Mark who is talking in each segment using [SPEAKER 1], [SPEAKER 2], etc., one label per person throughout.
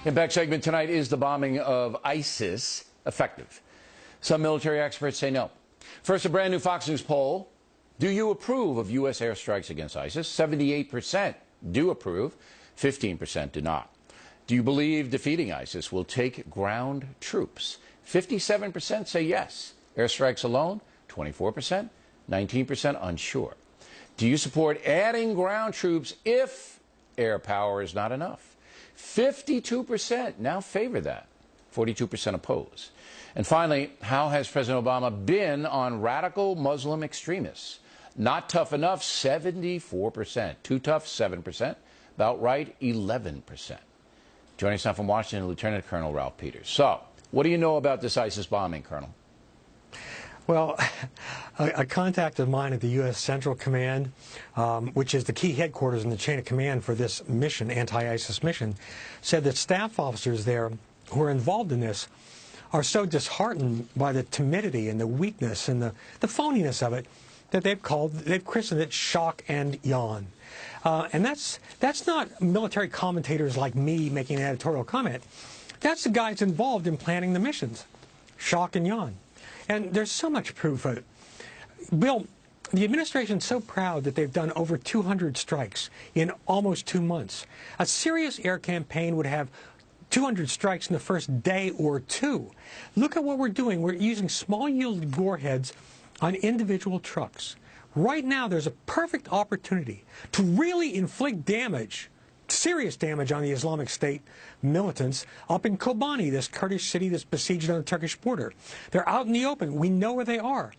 [SPEAKER 1] Impact segment tonight: is the bombing of ISIS effective? Some military experts say no. First, a brand new Fox News poll. Do you approve of U.S. airstrikes against ISIS? 78% do approve, 15% do not. Do you believe defeating ISIS will take ground troops? 57% say yes. Airstrikes alone, 24%, 19% unsure. Do you support adding ground troops if air power is not enough? 52% now favor that, 42% oppose. And finally, how has President Obama been on radical Muslim extremists? Not tough enough, 74%. Too tough, 7%. About right, 11%. Joining us now from Washington, Lieutenant Colonel Ralph Peters. So, what do you know about this ISIS bombing, Colonel?
[SPEAKER 2] Well, a contact of mine at the U.S. Central Command, which is the key headquarters in the chain of command for this mission, anti-ISIS mission, said that staff officers there who are involved in this are so disheartened by the timidity and the weakness and the phoniness of it that they've christened it shock and yawn. And that's not military commentators like me making an editorial comment. That's the guys involved in planning the missions. Shock and yawn. And there's so much proof of it. Bill, the administration's so proud that they've done over 200 strikes in almost 2 months. A serious air campaign would have 200 strikes in the first day or two. Look at what we're doing. We're using small-yielded warheads on individual trucks. Right now, there's a perfect opportunity to really inflict damage, serious damage on the Islamic State militants up in Kobani, this Kurdish city that's besieged on the Turkish border. They're out in the open. We know where they are.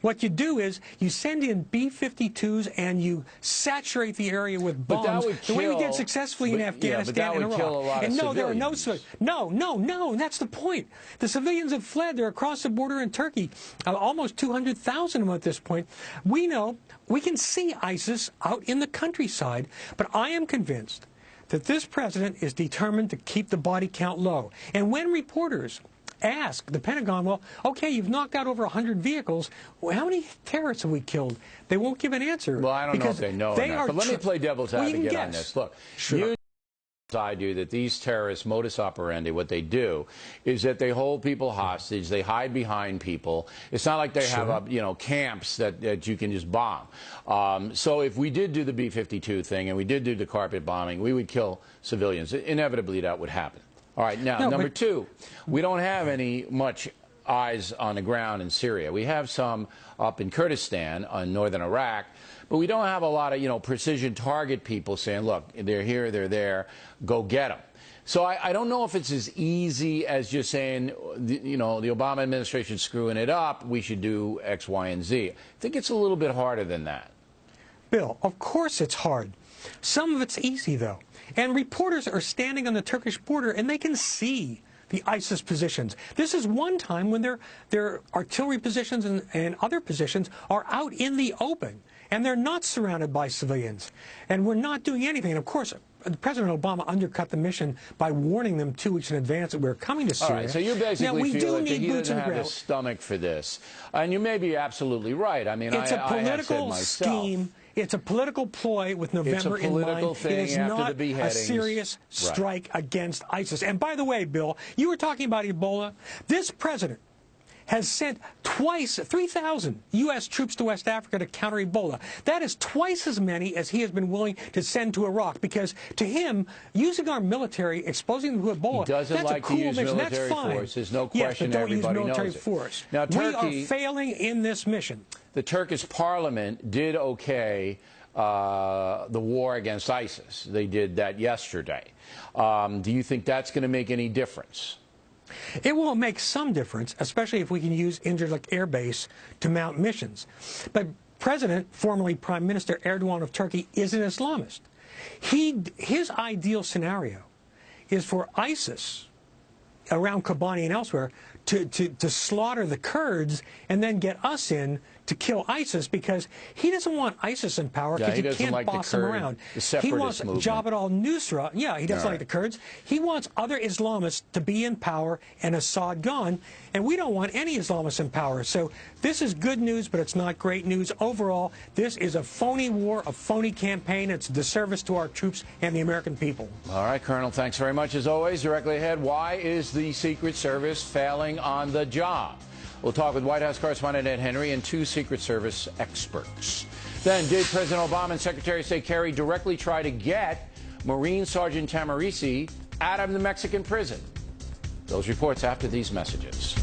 [SPEAKER 2] What you do is you send in B-52s and you saturate the area with bombs the way we did successfully in Afghanistan and Iraq.
[SPEAKER 1] And
[SPEAKER 2] no, there are no, that's the point. The civilians have fled. They're across the border in Turkey, almost 200,000 of them at this point. We know we can see ISIS out in the countryside, but I am convinced that this president is determined to keep the body count low. And when reporters ask the Pentagon, well, okay, you've knocked out over 100 vehicles, well, how many terrorists have we killed? They won't give an answer.
[SPEAKER 1] Well, I don't know if they know or not, but let me play devil's advocate on this. Look, you I do that these terrorists, modus operandi, what they do is that they hold people hostage, they hide behind people. It's not like they have camps that you can just bomb. So if we did do the B-52 thing and we did do the carpet bombing, we would kill civilians. Inevitably, that would happen. All right, now, number two, we don't have much eyes on the ground in Syria. We have some up in Kurdistan, in northern Iraq, but we don't have a lot of, precision target people saying, look, they're here, they're there, go get them. So I don't know if it's as easy as just saying, the Obama administration screwing it up, we should do X, Y, and Z. I think it's a little bit harder than that.
[SPEAKER 2] Bill, of course it's hard. Some of it's easy, though. And reporters are standing on the Turkish border, and they can see the ISIS positions. This is one time when their artillery positions and other positions are out in the open, and they're not surrounded by civilians. And we're not doing anything. And, of course, President Obama undercut the mission by warning them 2 weeks in advance that we're coming to Syria.
[SPEAKER 1] All right, so you basically feel like he doesn't have the stomach for this. And you may be absolutely right. I mean,
[SPEAKER 2] it's a political scheme. It's a political ploy with November in mind. It is not a serious strike against ISIS. And by the way, Bill, you were talking about Ebola. This president has sent twice 3,000 U.S. troops to West Africa to counter Ebola. That is twice as many as he has been willing to send to Iraq, because to him, using our military, exposing them to Ebola,
[SPEAKER 1] that's a cool mission. That's fine. There's no question.
[SPEAKER 2] Yes, but don't use
[SPEAKER 1] everybody
[SPEAKER 2] military
[SPEAKER 1] knows it.
[SPEAKER 2] force.
[SPEAKER 1] Now, Turkey,
[SPEAKER 2] we are failing in this mission.
[SPEAKER 1] The Turkish parliament did okay the war against ISIS. They did that yesterday. Do you think that's going to make any difference?
[SPEAKER 2] It will make some difference, especially if we can use Incirlik Air Base to mount missions. But formerly Prime Minister Erdogan of Turkey, is an Islamist. His ideal scenario is for ISIS around Kobani and elsewhere to slaughter the Kurds and then get us in to kill ISIS because he doesn't want ISIS in power because
[SPEAKER 1] he
[SPEAKER 2] you
[SPEAKER 1] doesn't
[SPEAKER 2] can't
[SPEAKER 1] like
[SPEAKER 2] boss
[SPEAKER 1] the
[SPEAKER 2] him
[SPEAKER 1] Kurd,
[SPEAKER 2] around.
[SPEAKER 1] the separatist
[SPEAKER 2] He wants
[SPEAKER 1] movement.
[SPEAKER 2] Jabhat al-Nusra. Yeah, he doesn't like the Kurds. He wants other Islamists to be in power and Assad gone, and we don't want any Islamists in power. So this is good news, but it's not great news. Overall, this is a phony war, a phony campaign. It's a disservice to our troops and the American people.
[SPEAKER 1] All right, Colonel, thanks very much as always. Directly ahead, why is the Secret Service failing on the job? We'll talk with White House correspondent Ed Henry and two Secret Service experts. Then, did President Obama and Secretary of State Kerry directly try to get Marine Sergeant Tamarisi out of the Mexican prison? Those reports after these messages.